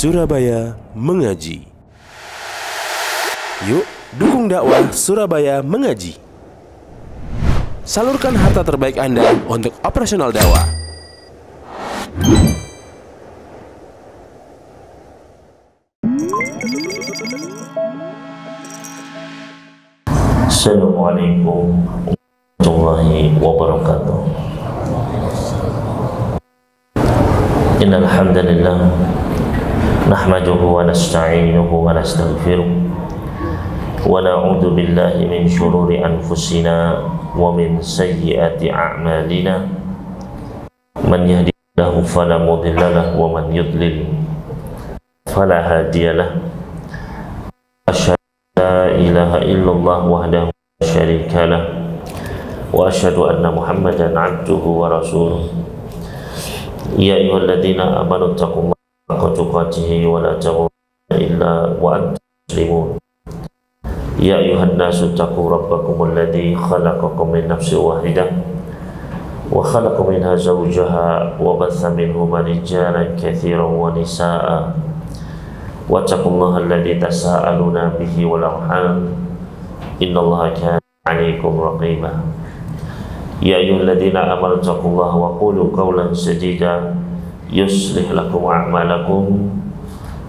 Surabaya Mengaji. Yuk, dukung dakwah Surabaya Mengaji. Salurkan harta terbaik Anda untuk operasional dakwah. Assalamualaikum warahmatullahi wabarakatuh. Innal hamdalillah nahmaduhu wa nasta'inuhu wa nastaghfiruh wa na'udzu billahi min shururi anfusina wa min sayyiati a'malina. Man yahdihillahu fala mudilla lahu wa man yudlil fala hadiyalah. Asyhadu la ilaha illallah wahdahu la syarika lah wa asyhadu anna Muhammadan 'abduhu wa rasuluh. Ya ayyuhalladzina amanu taqullaha haqqa tuqatih wa la tamutunna illa wa antum muslimun. Ya ayyuhan nasu taqu rabbakumul ladzi khalaqakum min nafsin wahidah wa khalaqa minha zawjaha wa batha minhuma rijalan katsiran wa nisaa'a wattaqullaha alladzi tasaaluna bihi wal arham innallaha kana 'alaikum raqiba. Ya ayyuhalladzina amanu taqullaha wa qulu qawlan sadida yuslih lakum a'malakum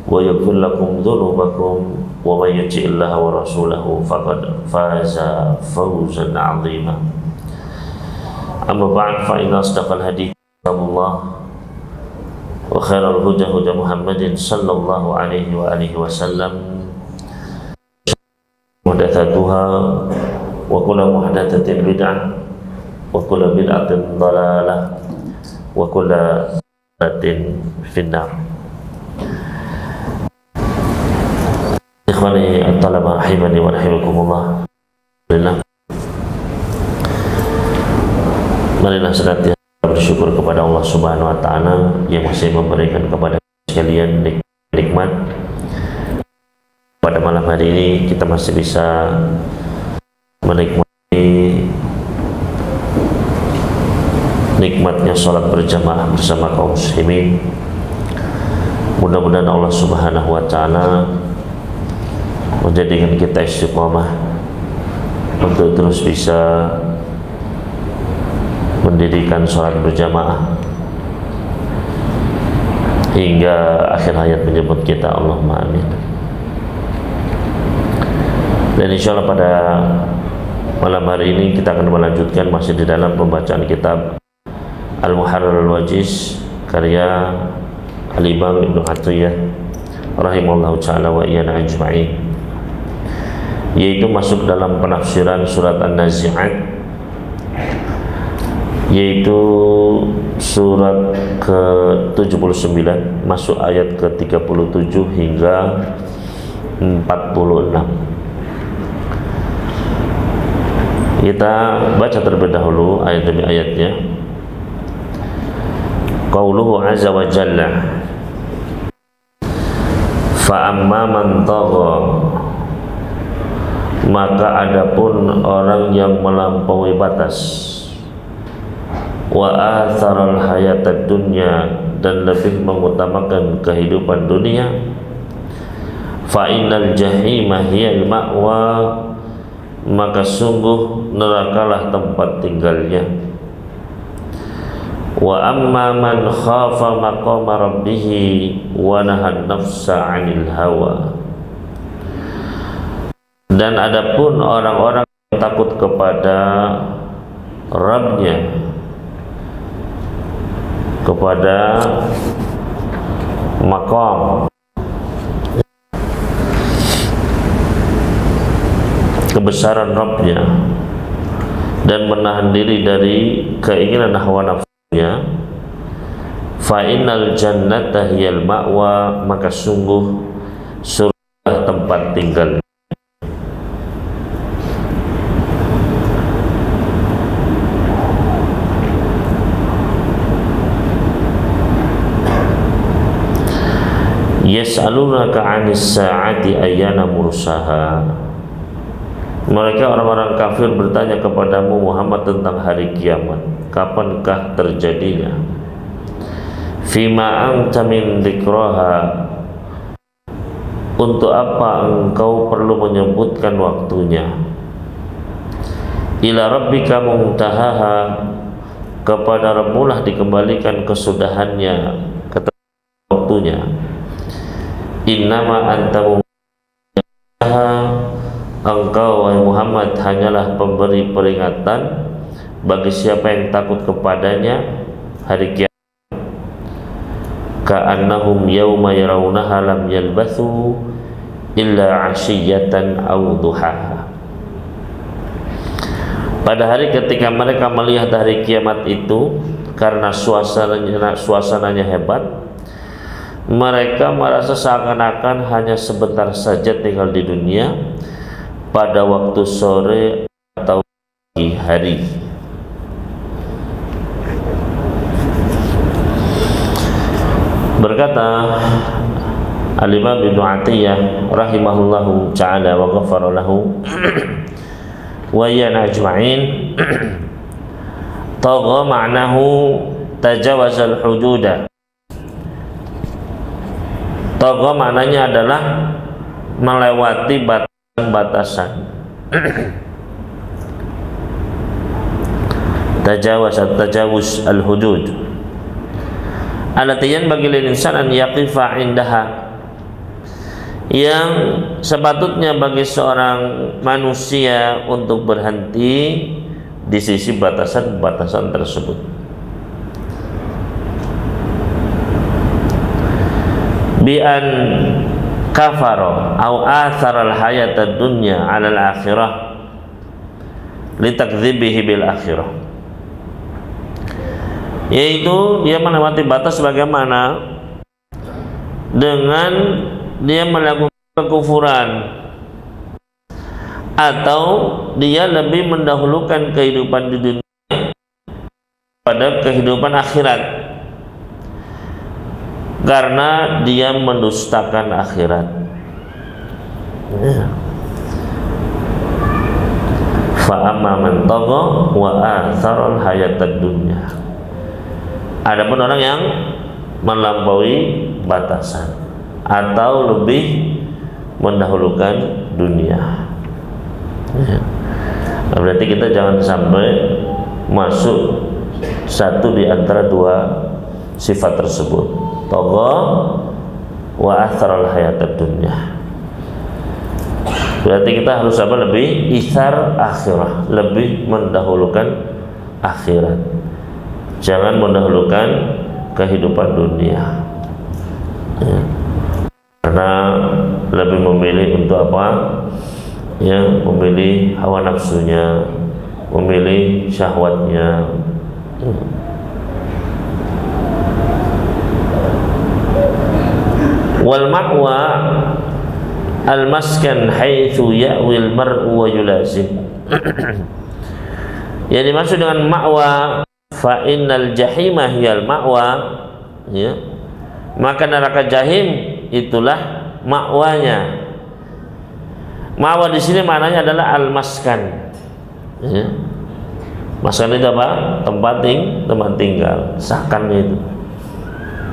wa yaghfir lakum dhunubakum wa may yuti'illaha wa rasulahu faqad faza fawzan 'azima. Amma ba'd, fa inna asdaqal hadits kitabullah wa khairal huda huda Muhammadin sallallahu alaihi wa alihi wasallam, muhdatsatuha wa kullu muhdatsatin bid'ah wa kullu bid'atin dhalalah wa kullu dhalatin finnar. Ikhwani at-talaba rahimani wa rahimakumullah. Alhamdulillah, marilah senantiasa bersyukur kepada Allah Subhanahu wa taala yang masih memberikan kepada sekalian nikmat. Pada malam hari ini kita masih bisa menikmati nikmatnya sholat berjamaah bersama kaum muslimin. Mudah-mudahan Allah Subhanahu wa taala menjadikan kita istiqomah untuk terus bisa mendirikan sholat berjamaah hingga akhir hayat menyebut kita, Allahumma amin. Dan insya Allah pada malam hari ini kita akan melanjutkan masih di dalam pembacaan kitab Al-Muharrar Al-Wajiz karya Al-Imam Ibnu Athiyyah rahimahullahu ta'ala wa iyana ajma'in, yaitu masuk dalam penafsiran surat An-Nazi'at, yaitu surat ke-79 masuk ayat ke-37 hingga 46. Kita baca terlebih dahulu ayat demi ayatnya. Qauluhu azza wa jalla, fa amma man tagha, maka adapun orang yang melampaui batas, wa atharal hayatad dunya, dan lebih mengutamakan kehidupan dunia, fa innal jahima hiyal ma'wa, maka sungguh nerakalah tempat tinggalnya. Wa amma man khafa maqama rabbih wa nahan nafsa 'anil hawa, dan adapun orang-orang yang takut kepada Rabbnya, kepada maqam, kebesaran Rabbnya, dan menahan diri dari keinginan hawa nafsunya, fa innal jannata hiyal ma'wa, maka sungguh surga tempat tinggal. Yas'alunaka 'anis sa'ati ayyana mursaha, mereka orang-orang kafir bertanya kepadamu Muhammad tentang hari kiamat, kapankah terjadinya? Fima anta min dzikraha, untuk apa engkau perlu menyebutkan waktunya? Ila rabbika muntahaha, kepada Rabbulah dikembalikan kesudahannya, waktunya. Innama anta muntaha, engkau wahai Muhammad hanyalah pemberi peringatan bagi siapa yang takut kepadanya hari kiamat. Ka'annahum yawma yarawnaha lam yalbathu illa 'ashiyatan aw duhaha. Pada hari ketika mereka melihat hari kiamat itu, karena suasananya hebat, mereka merasa seakan-akan hanya sebentar saja tinggal di dunia pada waktu sore atau pagi hari. Berkata Al-Imam Ibnu Atiyah rahimahullahu ta'ala wa ghafara lahu wa iyana ajma'in, tagha ma'nahu tajawazal hududa. Tagha maknanya adalah melewati batasan. Tajawuz al-hudud. Alatiyan bagi insan an yaqifa indaha, yang sepatutnya bagi seorang manusia untuk berhenti di sisi batasan-batasan tersebut. Bi an kafara au athara al-hayat ad-dunya 'ala al-akhirah litakdzibihi bil akhirah, yaitu dia melewati batas bagaimana dengan dia melakukan kekufuran, atau dia lebih mendahulukan kehidupan di dunia pada kehidupan akhirat karena dia mendustakan akhirat. Fa amma man tagha wa athara al-hayatad dunya. Adapun orang yang melampaui batasan atau lebih mendahulukan dunia, berarti kita jangan sampai masuk satu di antara dua sifat tersebut, tagha wa atharal hayatad dunya. Berarti kita harus apa? Lebih ithar akhirah, lebih mendahulukan akhirat, jangan mendahulukan kehidupan dunia, ya. Karena lebih memilih untuk apa? Ya, memilih hawa nafsunya, memilih syahwatnya. Wal ma'wa al-maskan haitsu ya'wi al-mar'u wa yulazim. Yang dimaksud dengan ma'wa, fa innal jahima hiyal ma'wa, ya. Maka neraka jahim itulah ma'wanya. Ma'wa di sini maknanya adalah al-maskan, ya. Maskan itu apa? Tempat tinggal, sakan itu,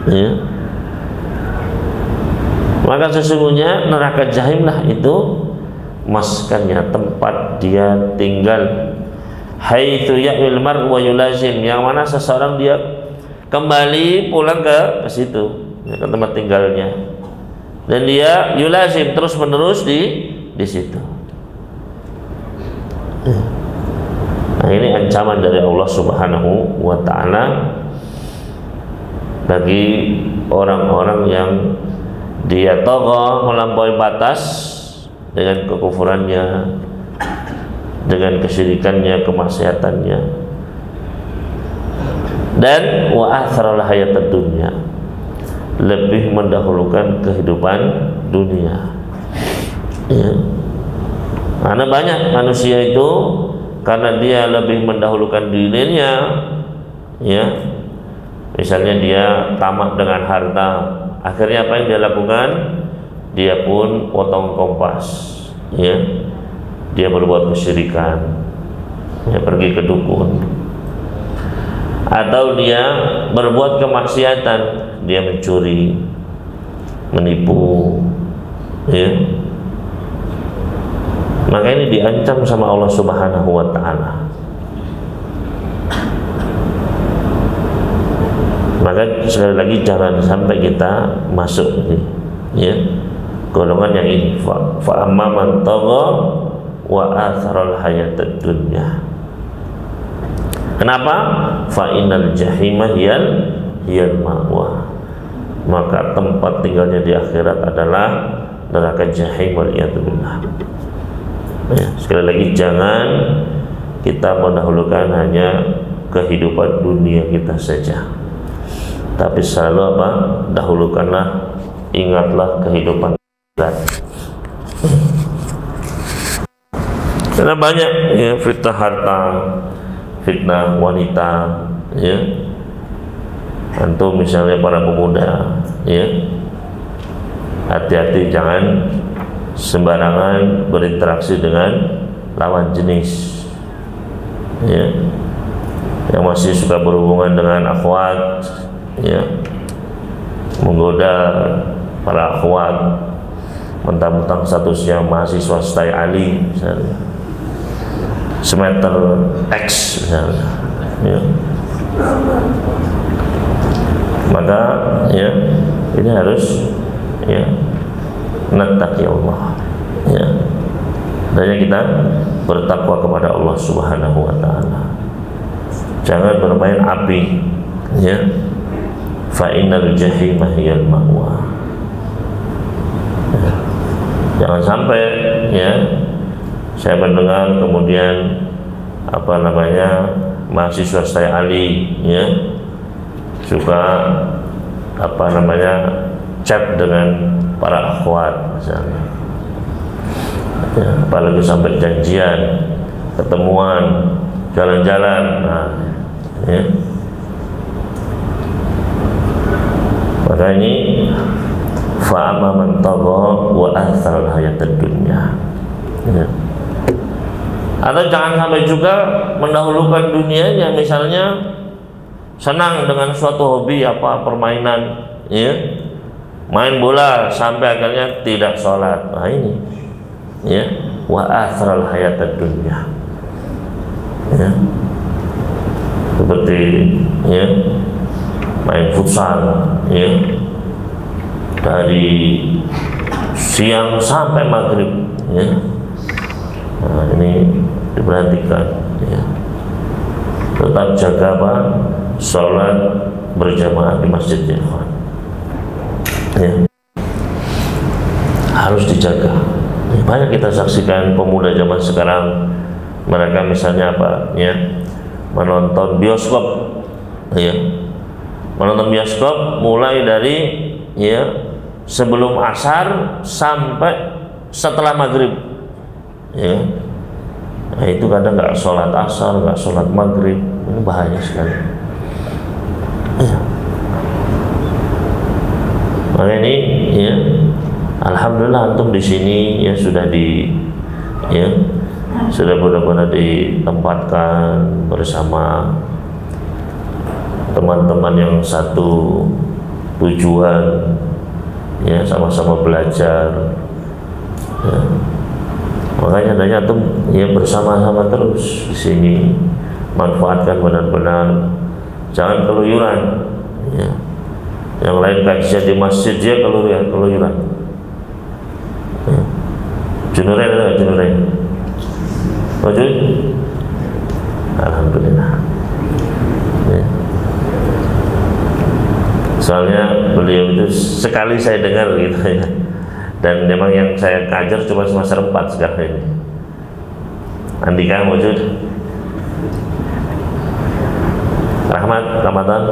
ya. Maka sesungguhnya neraka jahimlah itu maskannya, tempat dia tinggal. Haitsu ya'wil mar'u wa yulazim, yang mana seseorang dia kembali pulang ke situ, ya, ke tempat tinggalnya, dan dia yulazim terus menerus di situ. Nah, ini ancaman dari Allah Subhanahu wa ta'ala bagi orang-orang yang dia tagha, melampaui batas dengan kekufurannya, dengan kesyirikannya, kemaksiatannya, dan wa atharal hayatad dunya, lebih mendahulukan kehidupan dunia, ya. Karena banyak manusia itu karena dia lebih mendahulukan dirinya, ya. Misalnya dia tamak dengan harta, akhirnya apa yang dia lakukan? Dia pun potong kompas, ya. Dia berbuat kesyirikan, ya, pergi ke dukun, atau dia berbuat kemaksiatan, dia mencuri, menipu, ya. Maka ini diancam sama Allah Subhanahu wa Ta'ala. Maka sekali lagi jangan sampai kita masuk ya golongan yang ini. Fa amma man tagha wa atharal hayatad dunya. Kenapa? Fa innal jahima hiyal ma'wa. Maka tempat tinggalnya di akhirat adalah neraka jahim, waliyadzubillah. Ya, sekali lagi jangan kita mendahulukan hanya kehidupan dunia kita saja, tapi selalu apa? Dahulukanlah, ingatlah kehidupan akhirat. Karena banyak ya fitnah harta, fitnah wanita, ya. Antum misalnya para pemuda, ya, hati-hati jangan sembarangan berinteraksi dengan lawan jenis, ya, yang masih suka berhubungan dengan akhwat, ya, menggoda para akhwat, mentang-mentang statusnya mahasiswa stay ali, misalnya, semester X, misalnya, ya. Maka ya ini harus ya nattaqi Allah, ya, dan kita bertakwa kepada Allah Subhanahu wa Ta'ala. Jangan bermain api, ya. Fa innal jahima hiyal ma'wa. Ya. Jangan sampai ya saya mendengar kemudian apa namanya mahasiswa saya Ali, ya, suka apa namanya chat dengan para akhwat misalnya, ya, apalagi sampai janjian, ketemuan, jalan-jalan, nah, ya. Maka ini fa'ama man tagha wa athara hayatad dunya, ya. Atau jangan sampai juga mendahulukan dunianya, misalnya senang dengan suatu hobi apa permainan, ya, main bola sampai akhirnya tidak sholat. Nah ini, ya, wa athral hayatad dunya, ya, seperti ya main futsal, ya, dari siang sampai maghrib, ya. Nah ini diperhatikan, ya. Tetap jaga apa? Sholat berjamaah di masjid, ya, ya. Harus dijaga. Banyak kita saksikan pemuda zaman sekarang, mereka misalnya apa, ya, menonton bioskop, ya, menonton bioskop mulai dari ya sebelum asar sampai setelah maghrib, ya. Nah, itu kadang nggak sholat asar, nggak sholat maghrib, ini bahaya sekali. Ya. Maka ini ya alhamdulillah antum di sini ya sudah ya sudah benar-benar ditempatkan bersama teman-teman yang satu tujuan, ya, sama-sama belajar, ya. Makanya adanya antum ya bersama-sama terus di sini, manfaatkan benar-benar. Jangan keluyuran, ya. Yang lain kajian di masjid dia keluyuran. Ya. Junuren. Wajib. Alhamdulillah. Ya. Soalnya beliau itu sekali saya dengar gitu, ya. Dan memang yang saya kajar cuma semester 4 sekarang ini. Andika wujud. Rahmat, Ramadan,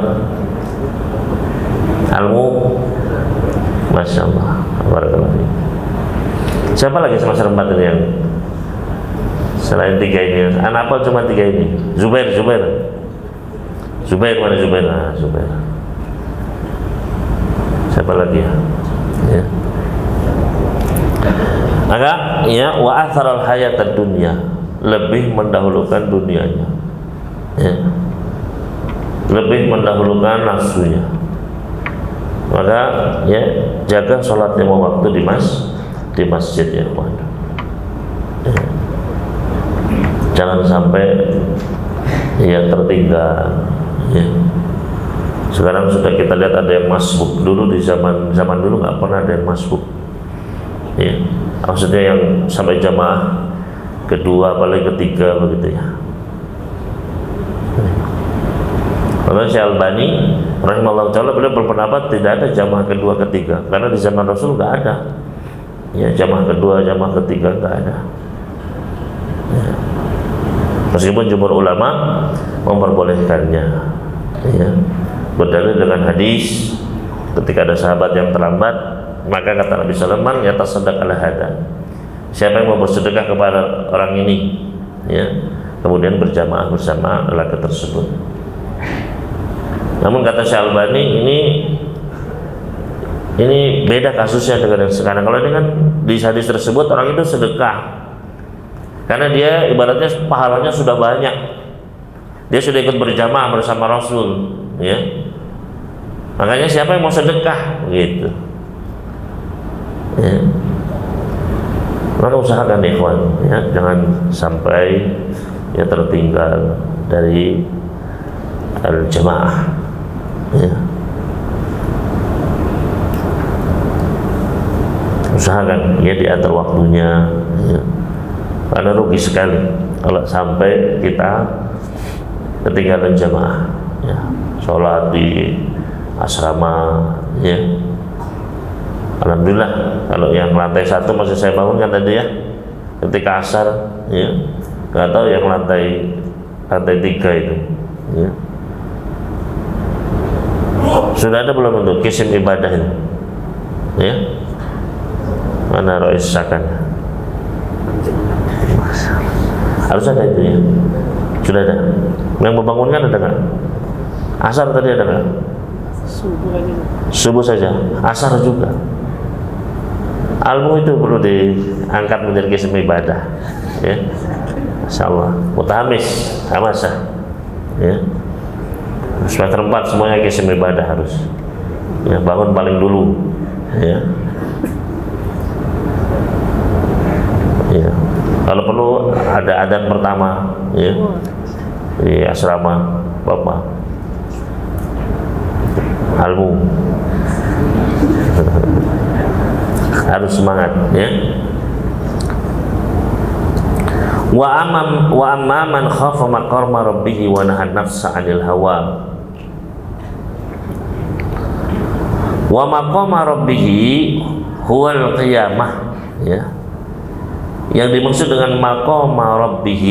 Almu, Masya Allah, barakallahu. Siapa lagi semester 4 ini yang selain 3 ini? Anak apa cuma 3 ini? Zubair mana Zubair? Nah, Zubair. Siapa lagi ya? Ya. Maka ya wa atharal hayatad dunya, lebih mendahulukan dunianya, ya. Lebih mendahulukan nafsunya. Maka ya jaga sholat lima waktu di di masjid ya kawan. Jangan sampai ya tertinggal ya. Sekarang sudah kita lihat ada yang masbuk. Dulu di zaman dulu nggak pernah ada yang masbuk ya. Maksudnya yang sampai jamaah kedua paling ketiga begitu ya. Kalau Syekh Albani rahimahullah taala beliau berpendapat tidak ada jamaah kedua ketiga karena di zaman Rasul nggak ada ya, jamaah kedua jamaah ketiga nggak ada ya. Meskipun jumhur ulama memperbolehkannya ya, berdalil dengan hadis ketika ada sahabat yang terlambat, maka kata Nabi sallallahu alaihi wasallam, ya tasaddaq ala hada, siapa yang mau bersedekah kepada orang ini ya, kemudian berjamaah bersama lelaki tersebut. Namun kata Syekh Albani ini beda kasusnya dengan yang sekarang. Kalau ini kan di hadis tersebut orang itu sedekah karena dia ibaratnya pahalanya sudah banyak, dia sudah ikut berjamaah bersama Rasul ya, makanya siapa yang mau sedekah gitu ya, maka usahakan ikhwan ya, jangan sampai ya tertinggal dari al-jamaah ya. Usahakan ya diatur waktunya ya. Karena rugi sekali kalau sampai kita ketinggalan jamaah ya. Sholat di asrama ya. Alhamdulillah kalau yang lantai 1 masih saya bangunkan tadi ya, ketika asar ya, nggak tahu yang lantai 3 itu ya. Sudah ada belum untuk kisim ibadah itu ya? Mana Rois Sakan? Harus ada itu ya. Sudah ada. Yang membangunkan ada nggak? Asar tadi ada nggak? Subuh saja. Asar juga. Almu itu perlu diangkat menjadi kisim ibadah ya. Insyaallah. Mutahamis, hamasah ya. Semester 4 semuanya kisim ibadah harus ya, bangun paling dulu ya. Ya. Kalau perlu ada adzan pertama ya di asrama Bapak Almu. Harus semangat ya. Wa amma man khafa maqama rabbih wa nahan nafsa 'anil hawa. Wa maqama rabbih huwal qiyamah ya. Yang dimaksud dengan maqama rabbih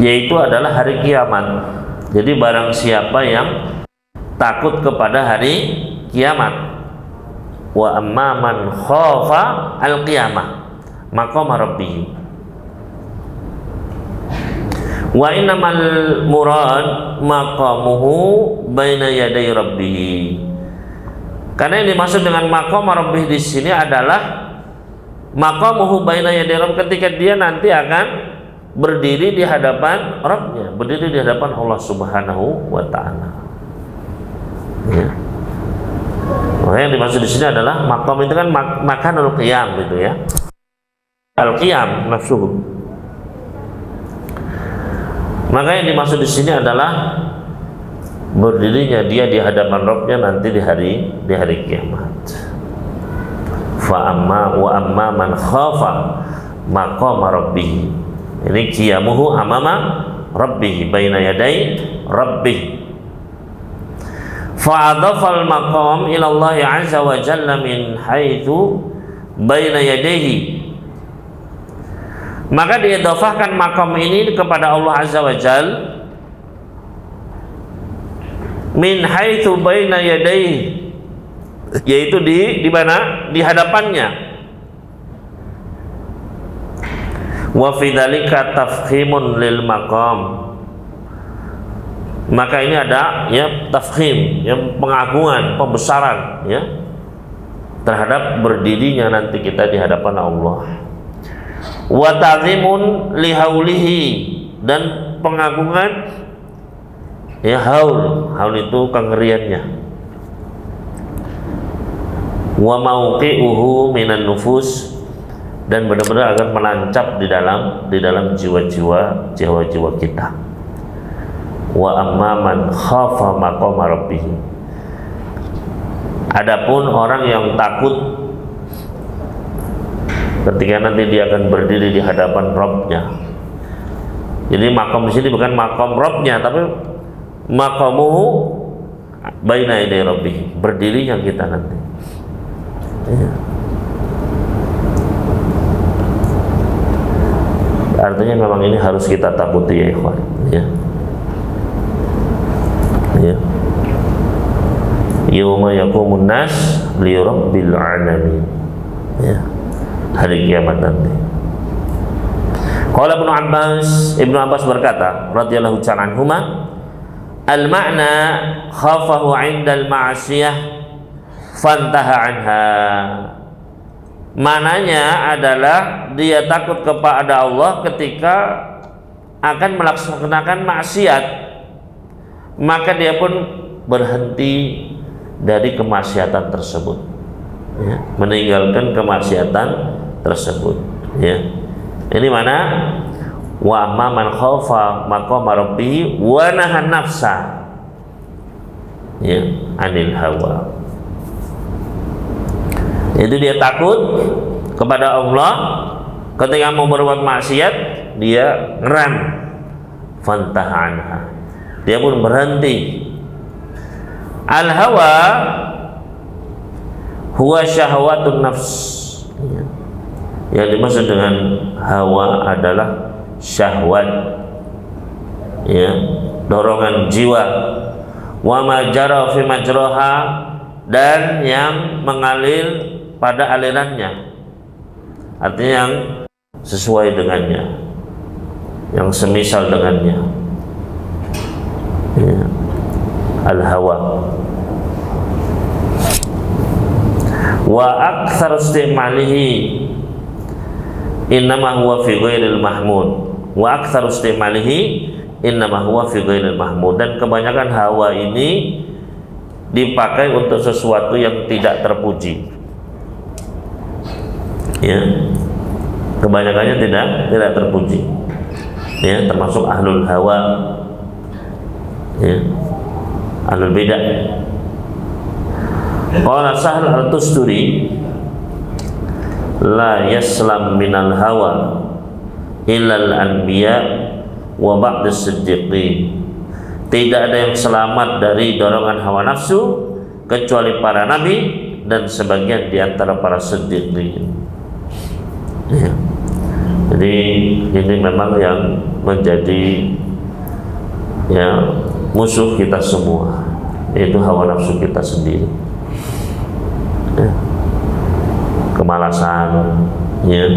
yaitu adalah hari kiamat. Jadi barang siapa yang takut kepada hari kiamat, wa amma man khafa al-qiyamah maqama rabbih. Wa innamal murad maqamuhu baina yaday rabbih. Karena yang dimaksud dengan maqama rabbih di sini adalah maqamuhu baina yaday rabbih, ketika dia nanti akan berdiri di hadapan Rabbnya, berdiri di hadapan Allah Subhanahu wa taala. Ya. Makanya yang dimaksud di sini adalah maqam itu kan makanul qiyam gitu ya. Al-qiyam nafsuhu. Maka yang dimaksud di sini adalah berdirinya dia di hadapan Rabbnya nanti di hari kiamat. Fa amma wa amma man khafa maqama rabbih. Ini qiyamuhu amama rabbih baina yaday rabbih. Fa adafal maqam ila Allah azza wa jalla min haitsu baina yadayhi. Maka diidhafahkan maqam ini kepada Allah azza wa jalla min haitsu baina yadayhi, yaitu di mana? Di hadapannya. Wa fi dzalika tafkhimun lil maqam. Maka ini ada ya tafkhim, yang pengagungan, pembesaran ya terhadap berdirinya nanti kita di hadapan Allah. Wa ta'zimun li haulihi, dan pengagungan ya haul itu kengeriannya. wa mauqi'uhu minan nufus, dan benar-benar akan menancap di dalam jiwa-jiwa kita. Wa amma man khafa maqama rabbih, adapun orang yang takut ketika nanti dia akan berdiri di hadapan Rabbnya. Jadi makom di sini bukan makom Rabbnya, tapi maqamuhu baina yaday rabbih, berdirinya kita nanti. Ya. Artinya memang ini harus kita takuti ya ikhwan, ya. Ya. Yauma yaqumun nas li rabbil alamin. Ya. Hari kiamat nanti. Qala Ibnu Abbas berkata radhiyallahu ta'ala anhuma, al-ma'na khafahu 'inda al-ma'siyah fantaha anha. Mananya adalah dia takut kepada Allah ketika akan melaksanakan maksiat, maka dia pun berhenti dari kemaksiatan tersebut, ya, meninggalkan kemaksiatan tersebut, ya. Ini mana? Wa amma man khafa maqama rabbih wa nahan nafsa, ya, anil hawa. Itu dia takut kepada Allah ketika mau berbuat maksiat, dia ngeram, fantaha anha, dia pun berhenti. Al hawa huwa syahwatun nafs, yang dimaksud dengan hawa adalah syahwat, ya, dorongan jiwa. Wa ma jara fi majraha, dan yang mengalir pada alirannya, artinya yang sesuai dengannya, yang semisal dengannya, ya. Al-hawa. Wa aktsar istimalihi innama huwa fi ghairil mahmud. Wa aktsar istimalihi innama huwa fi ghairil mahmud. Dan kebanyakan hawa ini dipakai untuk sesuatu yang tidak terpuji, ya, kebanyakannya tidak terpuji, ya, termasuk ahlul hawa, ya, ahlul bidah. Qala Sahl al-Tusturi, la yaslam minal hawa illal anbiya wa ba'dus siddiqin. Tidak ada yang selamat dari dorongan hawa nafsu kecuali para nabi dan sebagian di antara para siddiqin. Ya. Jadi ini memang yang menjadi, ya, musuh kita semua, yaitu hawa nafsu kita sendiri, ya. Kemalasan, ya,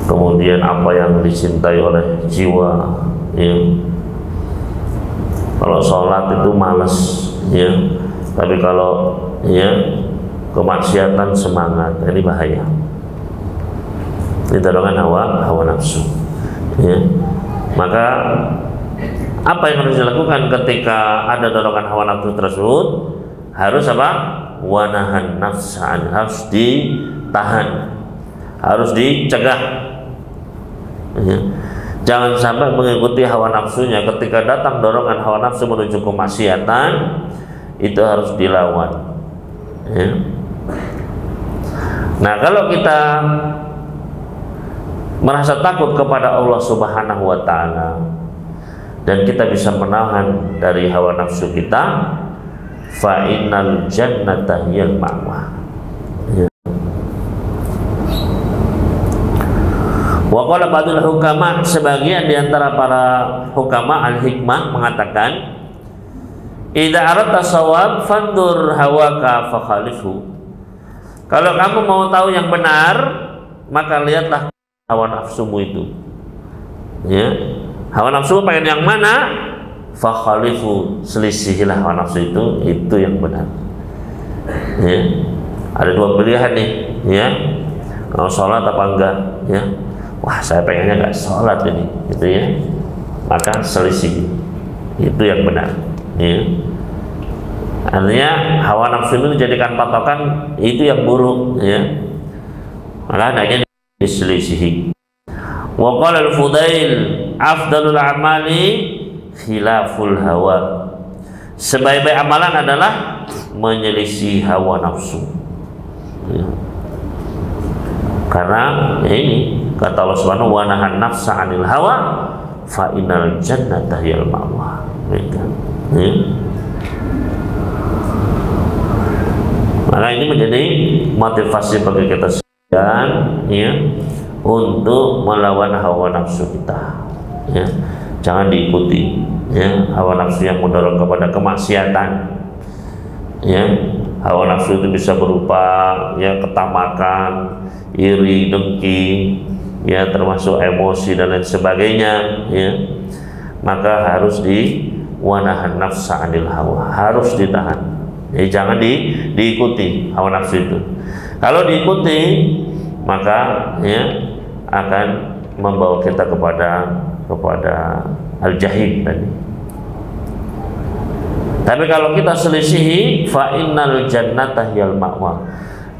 kemudian apa yang dicintai oleh jiwa, ya. Kalau sholat itu malas, ya, tapi kalau, ya, kemaksiatan semangat, ini bahaya. Ini dorongan hawa nafsu, ya. Maka apa yang harus dilakukan ketika ada dorongan hawa nafsu tersebut? Harus apa? Wanahan nafsan, harus ditahan, harus dicegah, ya. Jangan sampai mengikuti hawa nafsunya. Ketika datang dorongan hawa nafsu menuju kemaksiatan, itu harus dilawan, ya. Nah, kalau kita merasa takut kepada Allah Subhanahu wa ta'ala dan kita bisa menahan dari hawa nafsu kita, fa innal jannata hiyal ma'wa. Wa qala ba'dul hukama, sebagian di antara para hukama al-hikmah mengatakan, idza aradta shawab fandur hawaka fakhalifhu. Kalau kamu mau tahu yang benar, maka lihatlah hawa nafsumu itu, ya. Hawa nafsu pengen yang mana, fakhalifu, selisihilah hawa nafsu itu yang benar, ya. Ada dua pilihan nih, ya, mau sholat apa enggak, ya. Wah, saya pengennya enggak sholat ini, gitu, ya. Maka selisih, itu yang benar, ya. Artinya hawa nafsu itu dijadikan patokan, itu yang buruk, ya. Maka hendaknya diselisihi. Wa qala al-Fudail afdalul amali khilaful hawa. Sebaik-baik amalan adalah menyelisih hawa nafsu, ya. Karena ya ini kata Allah Subhanahu wa nahan nafsa 'anil hawa fa innal jannata hiyal ma'wa. Ya. Maka ini menjadi motivasi bagi kita sekalian, ya, untuk melawan hawa nafsu kita, ya. Jangan diikuti, ya, hawa nafsu yang mendorong kepada kemaksiatan, ya. Hawa nafsu itu bisa berupa, ya, ketamakan, iri, dengki, ya, termasuk emosi dan lain sebagainya, ya. Maka harus wanahan nafsa 'anil hawa, harus ditahan. Jadi jangan diikuti hawa nafsu itu. Kalau diikuti, maka ya akan membawa kita kepada al-jahim tadi. Tapi kalau kita selisihi, fa innal jannata hiyal ma'wa,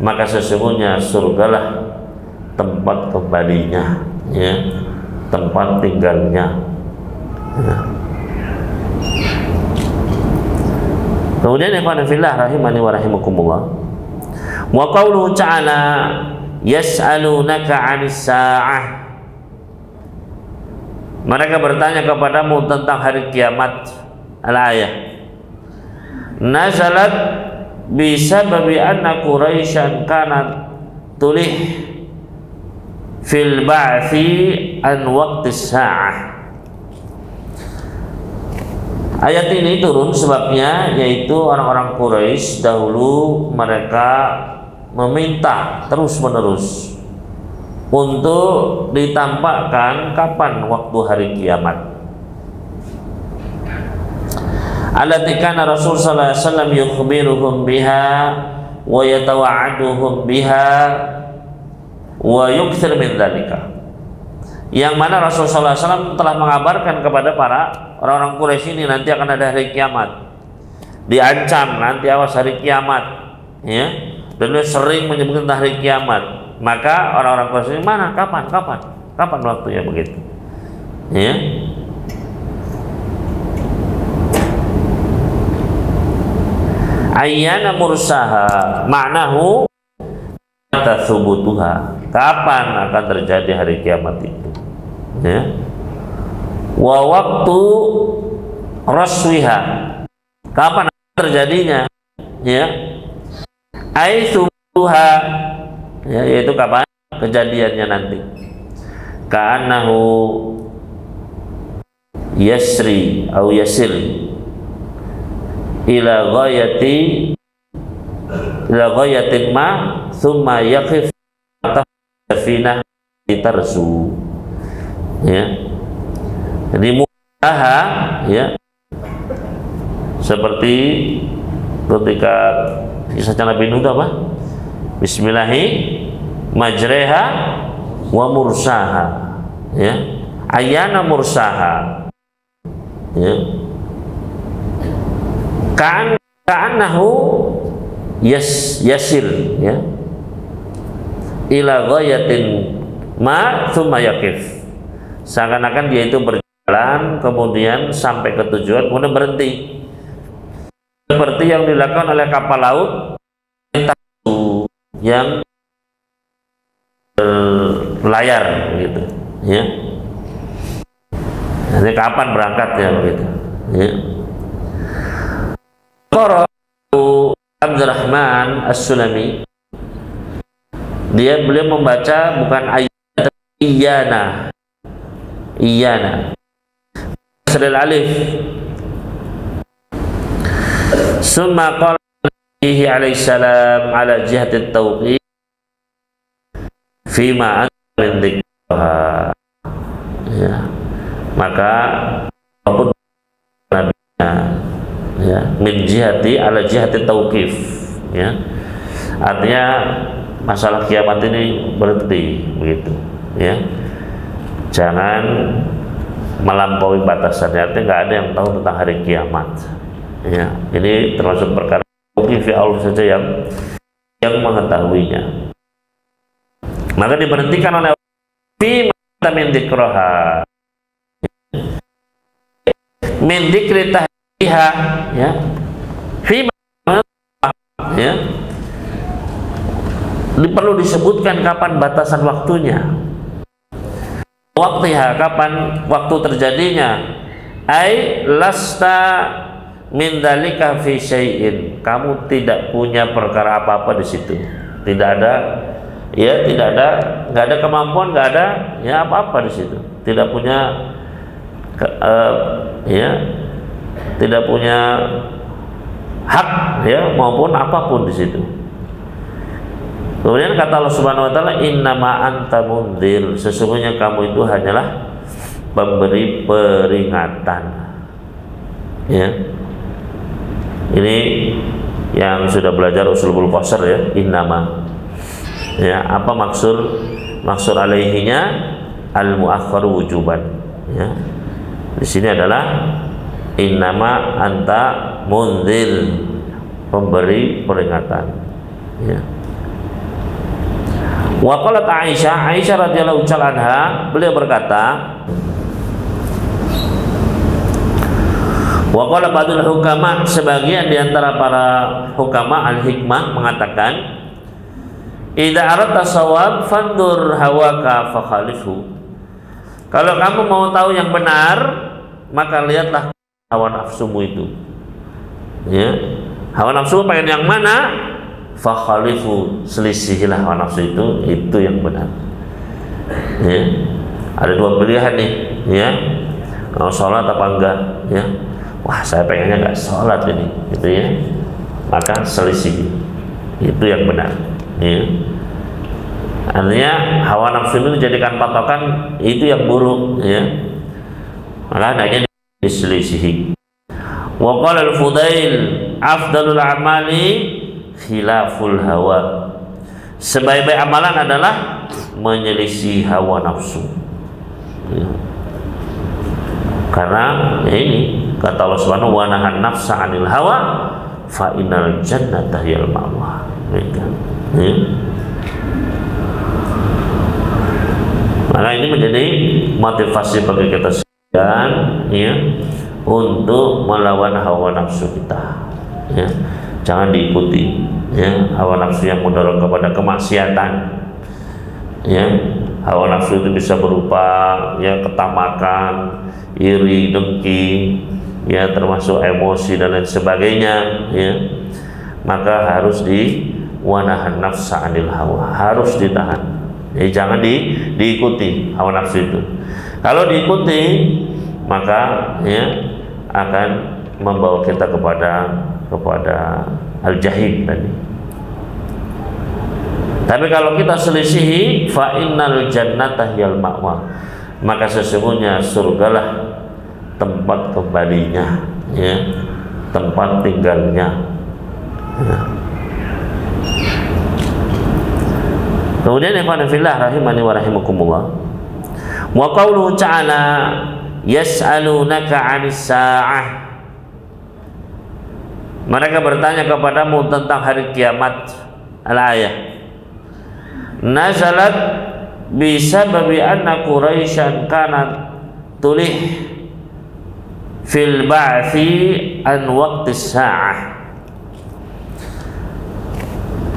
maka sesungguhnya surgalah tempat kembalinya, ya, tempat tinggalnya, ya. Kemudian ikhwan fillah rahimani wa rahimakumullah, wa qauluhu ta'ala yas'alunaka 'anis sa'ah, mereka bertanya kepadamu tentang hari kiamat. Al-ayah nazalat bisababi anna Quraisyan kanat tulih fil ba'thi an waqtis sa'ah. Ayat ini turun sebabnya yaitu orang-orang Quraisy dahulu mereka meminta terus-menerus untuk ditampakkan kapan waktu hari kiamat. Allati kana Rasul sallallahu alaihi wasallam yukhbiruhum biha wa yatawa'aduhum biha wa yukthir min dzalika. Yang mana Rasul sallallahu alaihi wasallam telah mengabarkan kepada para orang-orang Quraisy ini nanti akan ada hari kiamat. Diancam nanti awas hari kiamat, ya. Dan dia sering menyebutkan hari kiamat. Maka orang-orang Quraisy ini mana? Kapan waktunya begitu? Ya. Ayyana mursaha ma'nahu tatsubutuha. Kapan akan terjadi hari kiamat itu? Ya. Wa waktu raswiha. Kapan terjadinya? Ya. Aitsubuha. Ya, yaitu kapan kejadiannya nanti. Ka'annahu yasri atau yasil ila ghayatin ma thumma yaqif safinah tarsu, ya. Jadi mudaha, ya, seperti ketika kisah Nabi Nuh apa? Bismillahi majreha wa mursaha, ya. Ayana mursaha, ya. Ka'annahu yasil, ya, ila ghayatin ma thumma yaqif, seakan-akan dia itu berjalan kemudian sampai ke tujuan kemudian berhenti, seperti yang dilakukan oleh kapal laut yang berlayar begitu, ya. Nanti kapan berangkatnya begitu, ya. Abdurrahman As-Sulami, beliau membaca bukan ayat iyana sedal alif summa qala alaihi salam ala jihati tauqid fima min dzikra, ya. Maka apapun nabinya, ya, min jihati ala jihati tauqif, ya, artinya masalah kiamat ini berhenti begitu, ya. Jangan melampaui batasannya, artinya nggak ada yang tahu tentang hari kiamat, Ya, ini termasuk perkara mungkin Allah saja yang mengetahuinya. Maka diberhentikan oleh fi min dzikroha min dzikri tahdiha, ya, fi, ya, perlu disebutkan kapan batasan waktunya, waktiha, kapan waktu terjadinya, ai lasta min dzalika fi syai'in, kamu tidak punya perkara apa-apa di situ, tidak ada, ya, nggak ada kemampuan, nggak ada, ya, apa-apa di situ, tidak punya, ya, tidak punya hak, ya, maupun apapun di situ. Kemudian kata Allah Subhanahu wa taala, innama anta mundzir, sesungguhnya kamu itu hanyalah pemberi peringatan. Ya. Ini yang sudah belajar usulul qasar, ya, innama. Ya, apa maksud alaihinya al muakhkhar wujuban, ya. Di sini adalah innama anta mundzir, pemberi peringatan, ya. Wa qalat Aisyah radhiyallahu anha, beliau berkata, wa qala ba'dul hukama, sebagian di antara para hukama al-hikmah mengatakan, idza aradta shawab fandur hawaka fakhalifhu, kalau kamu mau tahu yang benar, maka lihatlah hawa nafsumu itu, ya, hawa nafsu pengen yang mana, fakhalifu, selisihilah hawa nafsu itu yang benar, ya. Ada dua pilihan nih, ya, mau sholat apa enggak, ya, wah saya pengennya enggak sholat ini, gitu, ya, maka selisih itu yang benar, ya. Artinya hawa nafsu itu dijadikan patokan, itu yang buruk, ya, maka hendaknya diselisihi. Wa qala al-Fudail afdalul amali khilaful hawa, sebaik-baik amalan adalah menyelisih hawa nafsu, ya. Karena, ya, ini kata Allah Subhanahu wa nahan nafsa 'anil hawa fa innal jannata hiyal ma'wa, ya. Maka ini menjadi motivasi bagi kita sekalian, ya, untuk melawan hawa nafsu kita, ya. Jangan diikuti, ya, hawa nafsu yang mendorong kepada kemaksiatan, ya. Hawa nafsu itu bisa berupa, ya, ketamakan, iri, dengki, ya, termasuk emosi dan lain sebagainya, ya. Maka harus wanahan nafsa anil hawa, harus ditahan, ya, jangan diikuti hawa nafsu itu. Kalau diikuti, maka, ya, akan membawa kita kepada al-jahim tadi. Tapi kalau kita selisihi, fa innal jannata hiyal ma'wa, maka sesungguhnya surgalah tempat kembalinya, ya, tempat tinggalnya, ya. Kemudian ikhwan fillah rahimani wa rahimakumullah, wa qauluhu ta'ala yas'alunaka 'anis sa'ah, mereka bertanya kepadamu tentang hari kiamat, al-ayah nazalat bisababi anna Quraisyan kanat tulih fil ba'thi an waqtis sa'ah.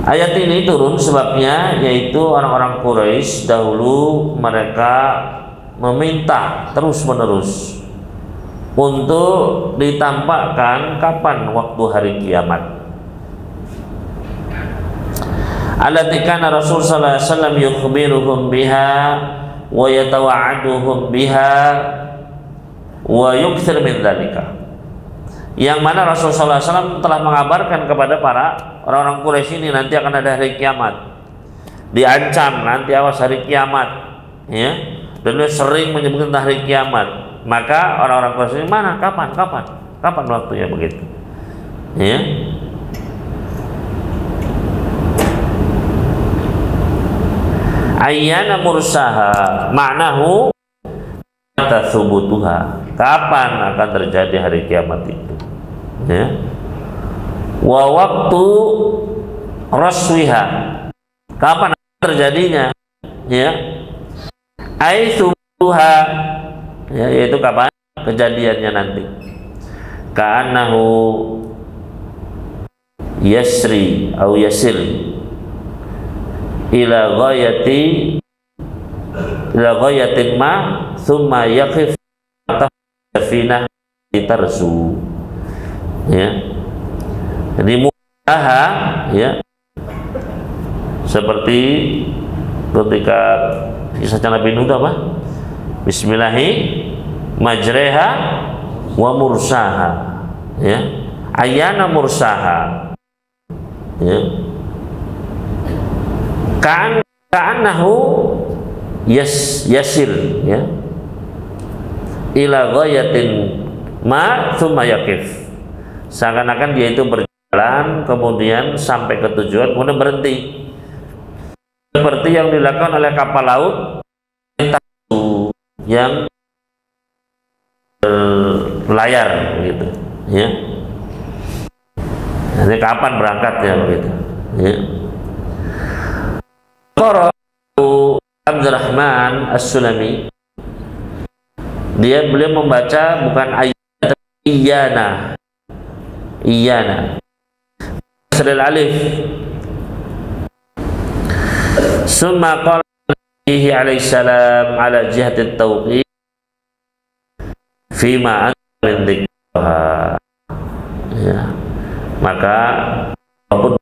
Ayat ini turun sebabnya yaitu orang-orang Quraisy dahulu mereka meminta terus-menerus untuk ditampakkan kapan waktu hari kiamat. Allati kana Rasul sallallahu alaihi wasallam yukhbiruhum biha wa yatawa'aduhum biha wa yukthir min dzalika, yang mana Rasul sallallahu alaihi wasallam telah mengabarkan kepada para orang-orang Quraisy ini nanti akan ada hari kiamat, diancam nanti awas hari kiamat, ya, dan dia sering menyebutkan tentang hari kiamat. Maka orang-orang Quraisy ini mana, kapan waktunya begitu, ya. Ayyana mursaha ma'nahu tatsubutuha, kapan akan terjadi hari kiamat itu, ya. Wa waktu raswiha, kapan terjadinya, ya. Aitsuha, ya, yaitu kapan kejadiannya nanti. Ka'annahu yasri atau yasir ila ghayatin ma thumma yaqif safinah tarsu, ya. Jadi mudaha, ya, seperti ketika kisah Nabi Nuh apa? Bismillahi majreha wa mursaha, ya. Ayana mursaha, ya. Ka'annahu yasir, ya, ila ghayatin ma thumma yaqif, seakan-akan dia itu berjalan kemudian sampai ke tujuan kemudian berhenti, seperti yang dilakukan oleh kapal laut yang berlayar begitu, ya. Nanti kapan berangkatnya begitu, ya. Abdurrahman As-Sulami, beliau membaca bukan ayat iyana kasril alif, summa qala alaihi salam ala jihati tauqif fima min dzikrha, ya. Maka apapun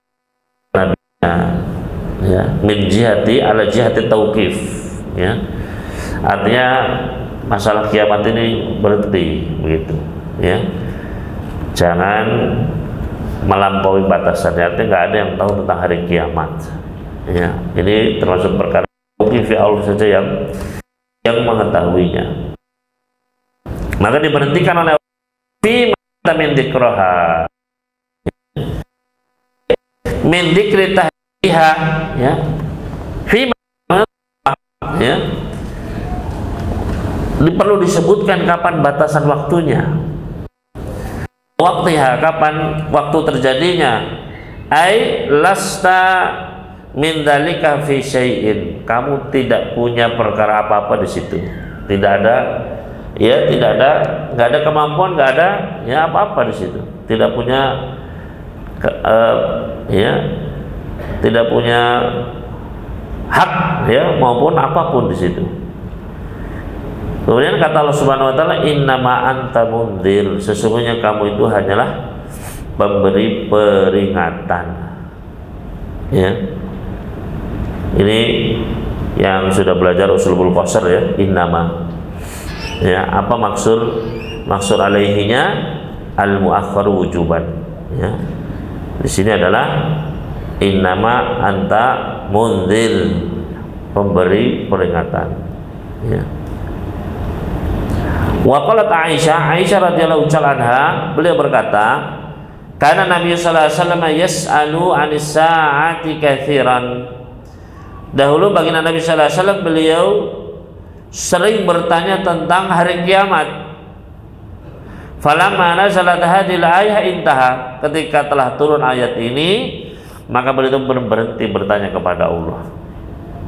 nabinya, ya, min jihati ala jihati tauqif, ya, artinya masalah kiamat ini berhenti begitu, ya. Jangan melampaui batasannya, artinya nggak ada yang tahu tentang hari kiamat, ya. Ini termasuk perkara tauqif, Allah saja yang mengetahuinya. Maka diberhentikan oleh fi min dzikrha, min dzikri tahdiha, ya, fi, ya, perlu disebutkan kapan batasan waktunya, waktiha, kapan waktu terjadinya, ai lasta min dzalika fi syai'in, kamu tidak punya perkara apa-apa di situ, tidak ada, ya, nggak ada kemampuan, nggak ada, ya, apa-apa di situ, tidak punya ya, tidak punya hak, ya, maupun apapun di situ. Kemudian kata Allah Subhanahu wa taala, innama anta mundzir, sesungguhnya kamu itu hanyalah pemberi peringatan, ya. Ini yang sudah belajar usulul qasar, ya, innama, ya, apa maksud alaihinya al muakharu wujuban, ya. Di sini adalah innama anta mundzir, pemberi peringatan, ya. Wa qalat Aisyah radhiyallahu anha, beliau berkata, karena Nabi sallallahu alaihi wasallam yas'alu 'anis sa'ati katsiran, dahulu baginda Nabi sallallahu alaihi wasallam beliau sering bertanya tentang hari kiamat. Falamma nazalat hadhil ayah intaha, ketika telah turun ayat ini maka beliau berhenti bertanya kepada Allah,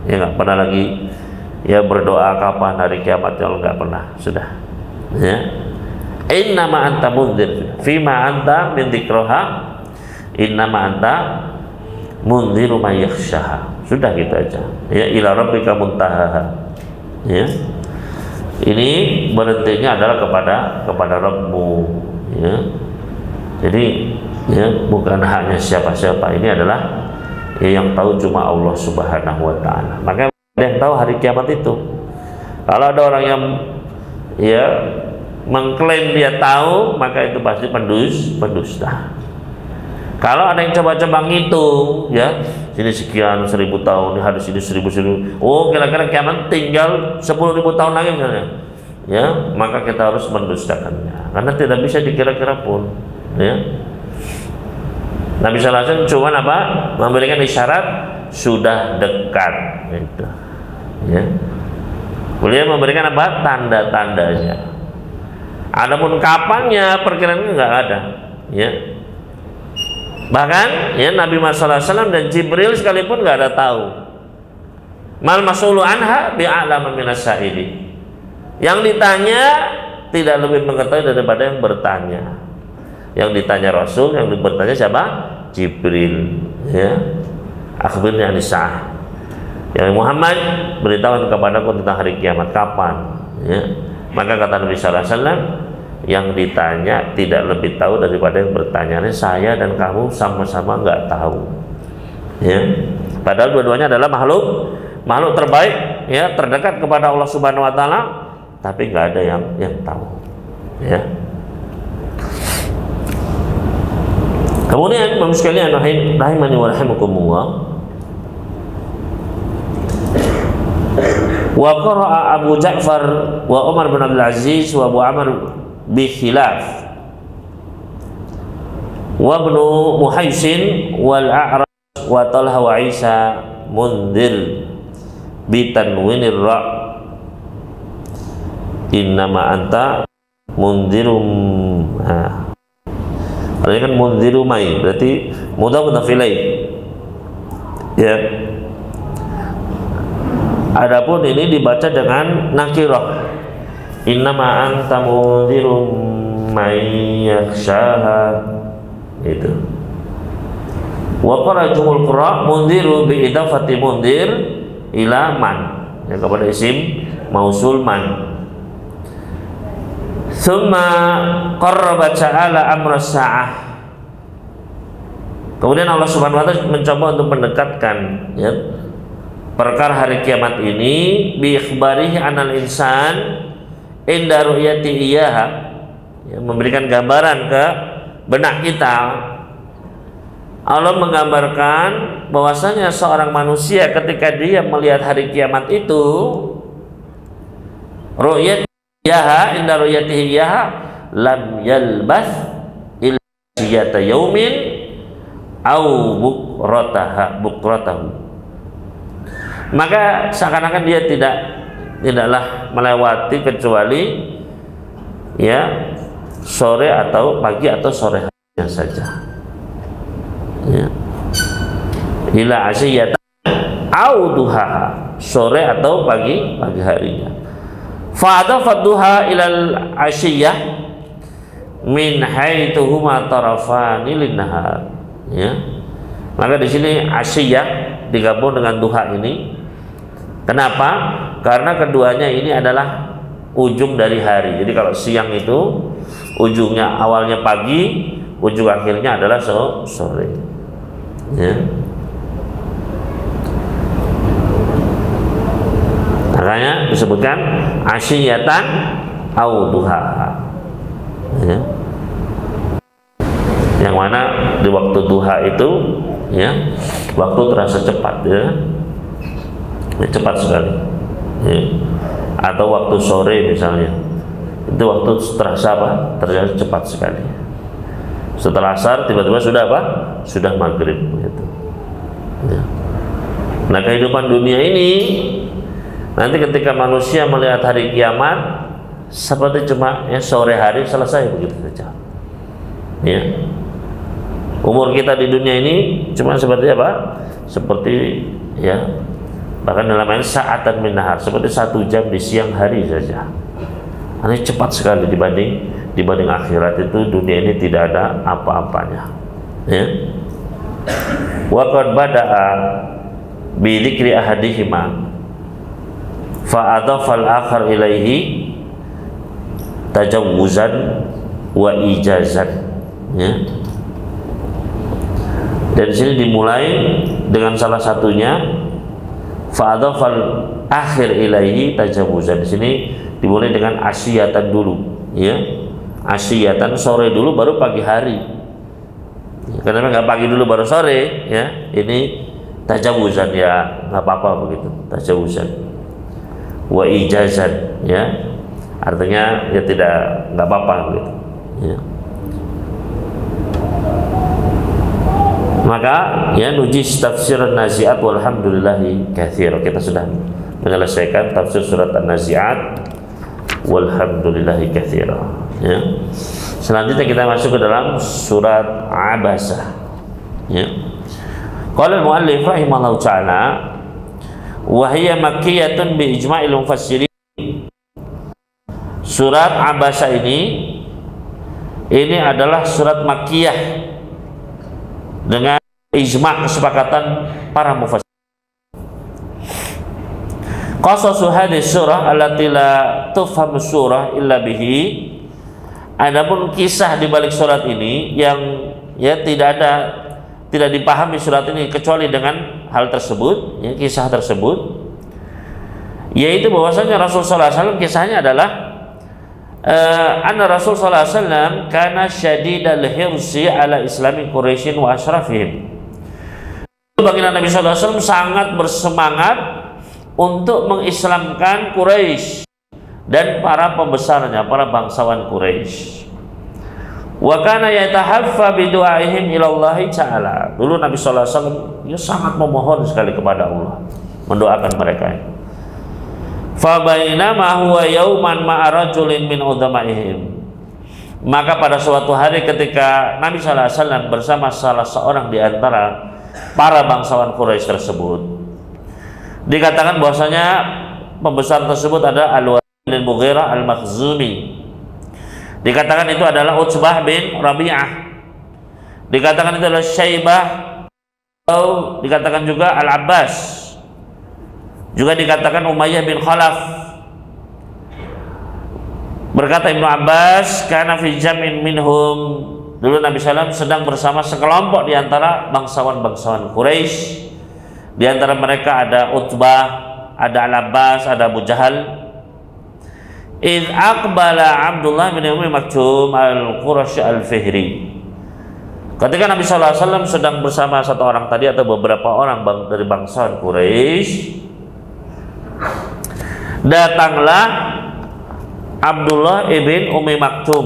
ya, nggak pernah lagi, ya, berdoa kapan hari kiamat, ya, nggak pernah, sudah, ya. Innama anta mundzir fima anta min dzikrha, innama anta mundziru may yakhshaha, sudah gitu aja, ya, ila rabbika muntahaha, ya. Ini berhentinya adalah kepada Rabbmu, ya. Jadi, ya, bukan hanya siapa-siapa, ini adalah, ya, yang tahu cuma Allah Subhanahu wa taala. Maka ada yang tahu hari kiamat itu. Kalau ada orang yang, ya, mengklaim dia tahu, maka itu pasti pendusta. Kalau ada yang coba-coba ngitung, ya, sini sekian 1000 tahun, hadis ini 1000, oh, kira-kira kiamat tinggal 10.000 tahun lagi misalnya, ya, maka kita harus mendustakannya, karena tidak bisa dikira-kira pun, ya. Nabi sallallahu alaihi wasallam cuma apa? Memberikan isyarat sudah dekat, gitu, ya. Beliau memberikan apa? Tanda-tandanya. Adapun kapannya, perkiraannya nggak ada, ya. Bahkan ya Nabi Muhammad SAW dan Jibril sekalipun nggak ada tahu. Mal mas'ulu anha bi'a'lama minas sa'ili. Yang ditanya tidak lebih mengetahui daripada yang bertanya. Yang ditanya Rasul, yang bertanya siapa? Jibril, ya. Akhbirni anis sa'ah. Yang Muhammad, beritahukan kepadaku tentang hari kiamat kapan, ya. Maka kata Nabi sallallahu alaihi wasallam, yang ditanya tidak lebih tahu daripada yang bertanya. Saya dan kamu sama-sama nggak tahu, ya. Padahal dua-duanya adalah makhluk terbaik, ya, terdekat kepada Allah Subhanahu wa taala, tapi nggak ada yang tahu, ya. Kemudian Bapak sekalian rahimani wa rahimakumullah, wa qara'a Abu Ja'far wa Umar bin Abdul Aziz wa Abu Amr bi khilaf wa ibnu Muhaisin wal A'raj wa Talha wa Isa Mundhir bi tanwinir ra, innama anta mundhirum. Artinya kan mundhirumai, berarti mudhaf ilaih, ya. Adapun ini dibaca dengan nakirah, innama anta mundhirum may yakhshaha, itu. Wa qara jumhur qura mundhiru bi idafati mundhir ila man, ya, kepada isim mausul man. Tsumma qarraba ta'ala amra sa'ah. Kemudian Allah Subhanahu wa taala mencoba untuk mendekatkan, ya, perkara hari kiamat ini bi ikhbarihi anal insan inda ru'yati iyyaha, ya, memberikan gambaran ke benak kita. Allah menggambarkan bahwasanya seorang manusia ketika dia melihat hari kiamat itu, ru'yat iyyaha inda ru'yatihi iyyaha lam yalbath illa siyata yaumin au bukratahu. Maka seakan-akan dia tidaklah melewati kecuali, ya, sore atau pagi atau sore harinya saja, ya. Ila asiyata au duhaha, sore atau pagi harinya. Fa'adafat duha ilal asiyah min haitsu huma tarafani linnahar, ya. Maka di sini asiyah digabung dengan duha ini. Kenapa? Karena keduanya ini adalah ujung dari hari. Jadi kalau siang itu ujungnya awalnya pagi, ujung akhirnya adalah sore, ya. Makanya disebutkan asyiyatan au duha, ya. Yang mana di waktu duha itu, ya, waktu terasa cepat, ya, cepat sekali, ya. Atau waktu sore misalnya, itu waktu terasa apa? Terasa cepat sekali. Setelah asar tiba-tiba sudah apa? Sudah maghrib, gitu, ya. Nah, kehidupan dunia ini nanti ketika manusia melihat hari kiamat seperti cuma, ya, sore hari selesai begitu saja, ya. Umur kita di dunia ini cuma seperti apa? Seperti, ya, bahkan dalam ayat sa'atan min nahar, seperti 1 jam di siang hari saja. Ini cepat sekali dibanding akhirat. Itu dunia ini tidak ada apa-apanya, ya. Wa qad bada'a bi dzikri ahadihima fa adafal akhar ilaihi tajawuzan wa ijazan, ya. Dan di sini dimulai dengan salah satunya fa adafal akhir ilaihi tajawuzan. Di sini dimulai dengan asyiyatan dulu, ya. Asyiyatan sore dulu baru pagi hari. Kenapa nggak pagi dulu baru sore, ya? Ini tajawuzan, ya, nggak apa-apa begitu, tajawuzan. Wa ijazan, ya, artinya ya nggak apa-apa gitu, ya. Maka, ya, nujis tafsir An-Nazi'at walhamdulillahi katsir. Kita sudah menyelesaikan tafsir surat An-Nazi'at walhamdulillahi katsir, ya. Selanjutnya kita masuk ke dalam surat Abasa. Ya. Qala al-muallif rahimahullahu taala wa hiya makkiyatun bi ijma'il mufassirin. Surat Abasa ini adalah surat Makkiyah dengan ijma' kesepakatan para mufassir. Qasasu hadhihi surah allati la tufhamu surah illa bihi. Adapun kisah di balik surat ini yang tidak dipahami surat ini kecuali dengan hal tersebut, ya, kisah tersebut, yaitu bahwasanya Rasul sallallahu alaihi wasallam kisahnya adalah anna Rasul sallallahu alaihi wasallam kana syadidal hirsi ala islami Quraisy wa ashrafihim. Baginda Nabi sallallahu alaihi wasallam sangat bersemangat untuk mengislamkan Quraisy dan para pembesarnya, para bangsawan Quraisy. Wa kana yatahaffa bi du'aihim ila Allah Ta'ala. Dulu Nabi sallallahu alaihi wasallam dia sangat memohon sekali kepada Allah, mendoakan mereka. Fa bainama huwa yauman ma'a rajulin min udhamaihim. Maka pada suatu hari ketika Nabi sallallahu alaihi wasallam bersama salah seorang di antara para bangsawan Quraisy tersebut, dikatakan bahwasanya pembesar tersebut adalah Al-Walid bin Mughirah Al-Makhzumi. Dikatakan itu adalah Utsbah bin Rabi'ah. Dikatakan itu adalah Syaibah, atau dikatakan juga Al-Abbas. Juga dikatakan Umayyah bin Khalaf. Berkata Ibnu Abbas, "Kana fi jam'in minhum." Dulu Nabi SAW sedang bersama sekelompok di antara bangsawan-bangsawan Quraisy. Di antara mereka ada Utbah, ada Al-Abbas, ada Abu Jahal. Idh aqbala Abdullah bin Ummi Maktum al-Qurashi al-Fihri. Ketika Nabi SAW sedang bersama satu orang tadi atau beberapa orang dari bangsawan Quraisy, datanglah Abdullah ibn Ummi Maktum.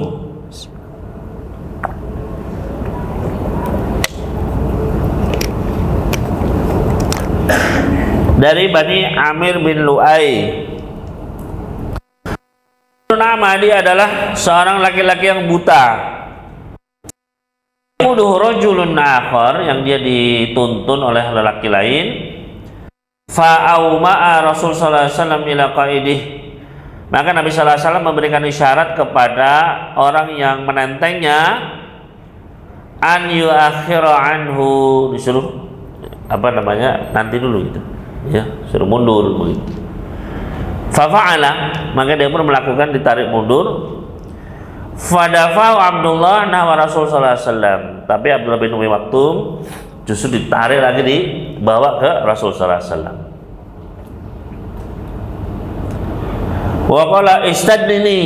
Dari Bani Amir bin Lu'ay. Nama dia adalah seorang laki-laki yang buta. Rajulun akhar, yang dia dituntun oleh lelaki lain. Fa'auma'a Rasul sallallahu alaihi wasallam ila qaidih. Maka Nabi sallallahu alaihi wasallam memberikan isyarat kepada orang yang menentengnya, an yu'akhira anhu, disuruh nanti dulu gitu. Ya, suruh mundur begitu. Fafa'ala, maka dia pun melakukan ditarik mundur. Fadafa'u Abdullah nahwa Rasul sallallahu alaihi wasallam. Tapi Abdullah bin Ummi Maktum justru ditarik lagi, dibawa ke Rasul sallallahu alaihi wasallam. Wa qala istadnini.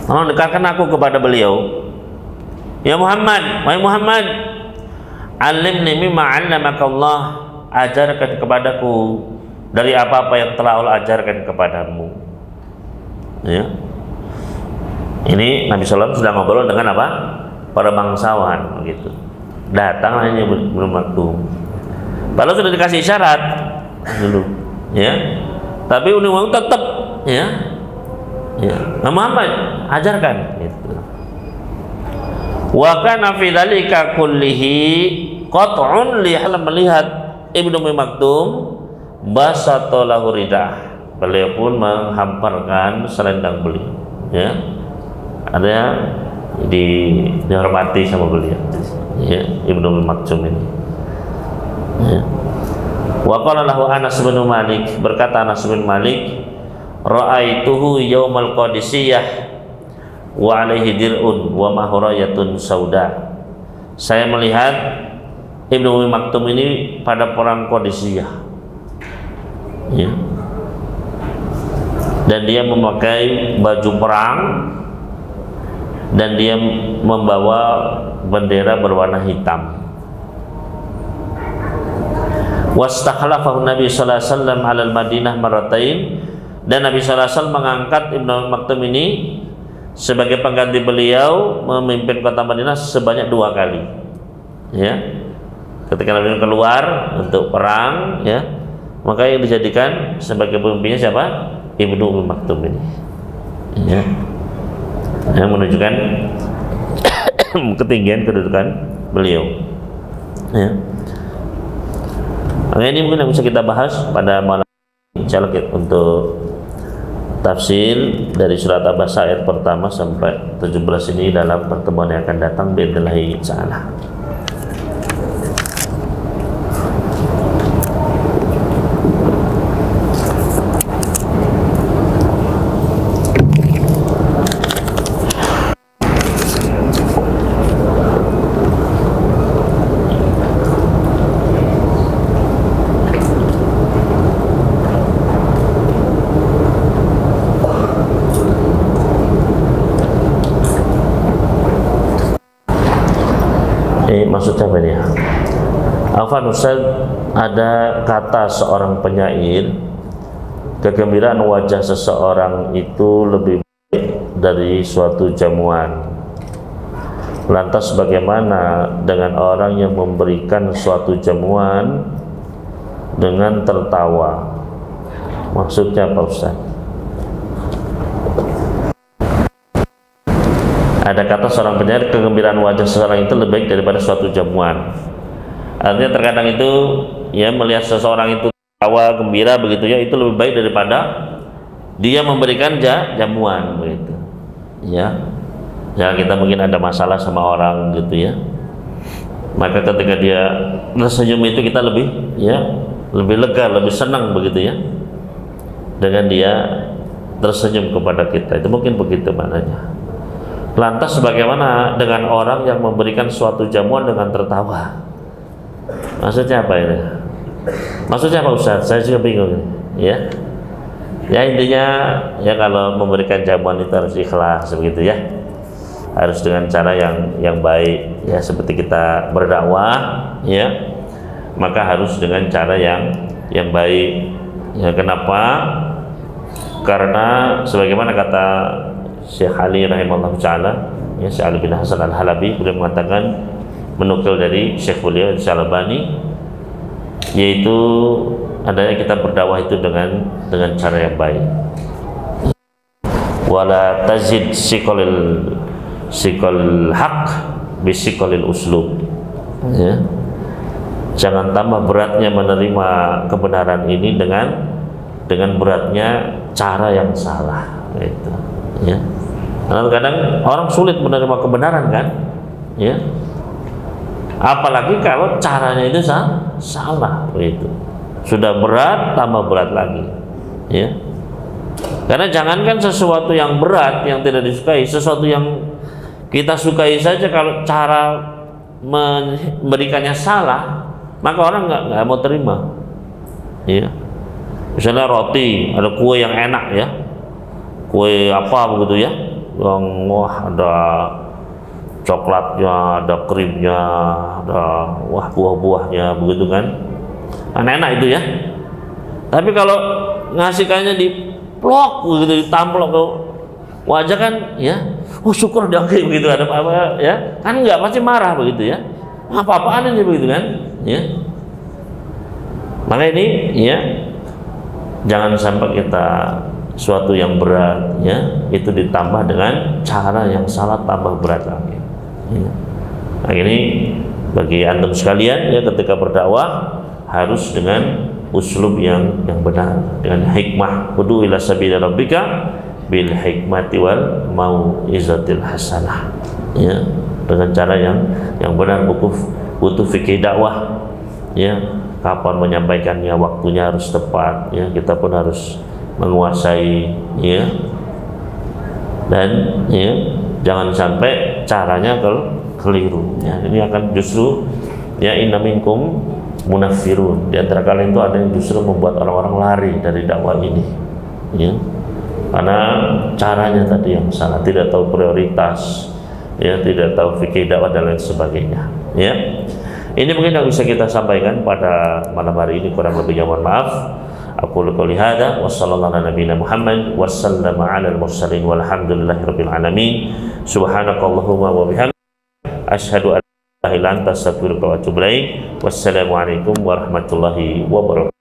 Dekatkan aku kepada beliau. Ya Muhammad, wahai Muhammad, alimni mimma 'allamaka Allah. Ajarkan kepadaku dari apa-apa yang telah Allah ajarkan kepadamu. Ya. Ini Nabi SAW sedang ngobrol dengan apa? Para bangsawan begitu. Datanglah ini belum waktu. Padahal sudah dikasih isyarat dulu, ya. Tapi uni tetap, ya. Ya. Muhammad ajarkan gitu. Wa kana fi dzalika kullihi qat'un li melihat Ibnu Ummi Maktum basatolahu ridah. Beliau pun menghamparkan selendang beliau, ya. Ada dihormati sama beliau, ya, Ibnu Ummi Maktum ini, ya. Wa qala lahu Anas bin Malik, berkata Anas bin Malik, ra'aituhu yaumal qadisiyah wa alaihi dir'un wa mahurayatun sauda. Saya melihat Ibnu Ummi Maktum ini pada perang Qadisiyah, ya. Dan dia memakai baju perang dan dia membawa bendera berwarna hitam. Wastakhlafahu Nabi sallallahu alaihi wasallam 'alal Madinah maratain, dan Nabi sallallahu alaihi wasallam mengangkat Ibnu Ummi Maktum ini sebagai pengganti beliau memimpin kota Madinah sebanyak 2 kali, ya. Ketika Nabi keluar untuk perang, ya, maka yang dijadikan sebagai pemimpinnya siapa? Ibnu Ummi Maktum ini, ya. yang menunjukkan ketinggian kedudukan beliau. Ya. Nah, ini mungkin yang bisa kita bahas pada malam ini. Insyaallah untuk tafsir dari surat Abasa ayat pertama sampai 17 ini dalam pertemuan yang akan datang biidznillah ta'ala. Maksudnya apa dia? Afwan Ustaz, ada kata seorang penyair, kegembiraan wajah seseorang itu lebih baik dari suatu jamuan. Lantas bagaimana dengan orang yang memberikan suatu jamuan dengan tertawa? Maksudnya apa Ustaz? Ada kata seorang penyair, kegembiraan wajah seseorang itu lebih baik daripada suatu jamuan. Artinya terkadang itu ya melihat seseorang itu tawa gembira begitu ya, itu lebih baik daripada dia memberikan jamuan begitu. Ya. Ya kita mungkin ada masalah sama orang gitu ya. Maka ketika dia tersenyum itu kita lebih ya, lebih lega, lebih senang begitu ya. Dengan dia tersenyum kepada kita. Itu mungkin begitu maknanya. Lantas bagaimana dengan orang yang memberikan suatu jamuan dengan tertawa? Maksudnya apa ini? Maksudnya apa Ustaz? Saya juga bingung. Ya, ya intinya ya kalau memberikan jamuan itu harus ikhlas begitu ya. Harus dengan cara yang baik ya, seperti kita berdakwah ya. Maka harus dengan cara yang baik. Ya kenapa? Karena sebagaimana kata Syekh Ali rahimahullah ta'ala, ya, Syekh Ali bin Hasan al-Halabi, beliau mengatakan, menukil dari Syekh beliau Syalbani, yaitu adanya kita berdakwah itu dengan cara yang baik. Wala tazid siqalil haq bisiqalil uslub. Ya. Jangan tambah beratnya menerima kebenaran ini dengan beratnya cara yang salah. Gitu. Ya. Karena kadang orang sulit menerima kebenaran kan, ya. Apalagi kalau caranya itu salah, begitu. Sudah berat, tambah berat lagi, ya. Karena jangankan sesuatu yang berat yang tidak disukai, sesuatu yang kita sukai saja kalau cara memberikannya salah, maka orang nggak mau terima, ya. Misalnya roti, ada kue yang enak ya. Kue apa begitu ya, yang wah ada coklatnya, ada krimnya, ada wah buah-buahnya begitu kan, enak itu ya. Tapi kalau ngasihkannya di plok begitu, ditamplok ke wajah kan ya, oh syukur dong begitu, ada apa ya, kan nggak, pasti marah begitu ya, apa-apaan ini begitu kan ya. Maka ini ya jangan sampai kita suatu yang berat ya itu ditambah dengan cara yang salah, tambah berat lagi ya. Nah ini bagi antum sekalian ya, ketika berdakwah harus dengan uslub yang benar, dengan hikmah. Udu ila sabili rabbika bil hikmati wal mau'izatil hasanah ya, dengan cara yang benar. Butuh fikih dakwah ya, kapan menyampaikannya, waktunya harus tepat ya, kita pun harus menguasai ya, dan ya jangan sampai caranya keliru ya. Ini akan justru ya, inna minkum munafirun, di antara kalian itu ada yang justru membuat orang-orang lari dari dakwah ini ya, karena caranya tadi yang salah, tidak tahu prioritas ya, tidak tahu fikih dakwah dan lain sebagainya ya. Ini mungkin yang bisa kita sampaikan pada malam hari ini, kurang lebihnya mohon maaf. Aku qouli hadza wa sallallahu ala nabiyina Muhammad wa sallama ala al-mursalin walhamdulillahirabbil alamin. Subhanakallahumma wa bihamdika asyhadu an la ilaha illa anta astaghfiruka wa atubu ilaik. Wassalamu alaikum warahmatullahi wabarakatuh.